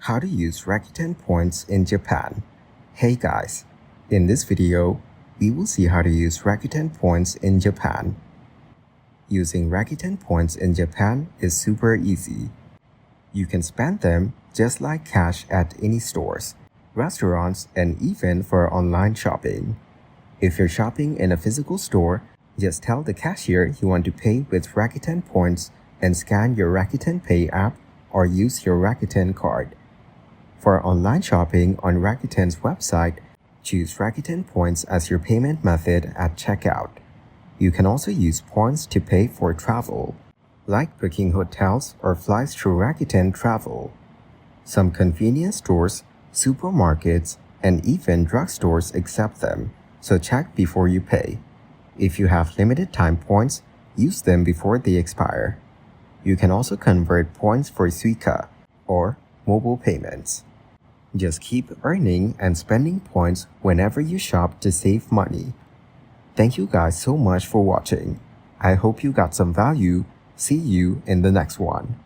How to use Rakuten points in Japan. Hey guys, in this video, we will see how to use Rakuten points in Japan. Using Rakuten points in Japan is super easy. You can spend them just like cash at any stores, restaurants, and even for online shopping. If you're shopping in a physical store, just tell the cashier you want to pay with Rakuten points and scan your Rakuten Pay app or use your Rakuten card. For online shopping on Rakuten's website, choose Rakuten points as your payment method at checkout. You can also use points to pay for travel, like booking hotels or flights through Rakuten Travel. Some convenience stores, supermarkets, and even drugstores accept them, so check before you pay. If you have limited time points, use them before they expire. You can also convert points for Suica or mobile payments. Just keep earning and spending points whenever you shop to save money. Thank you guys so much for watching. I hope you got some value. See you in the next one.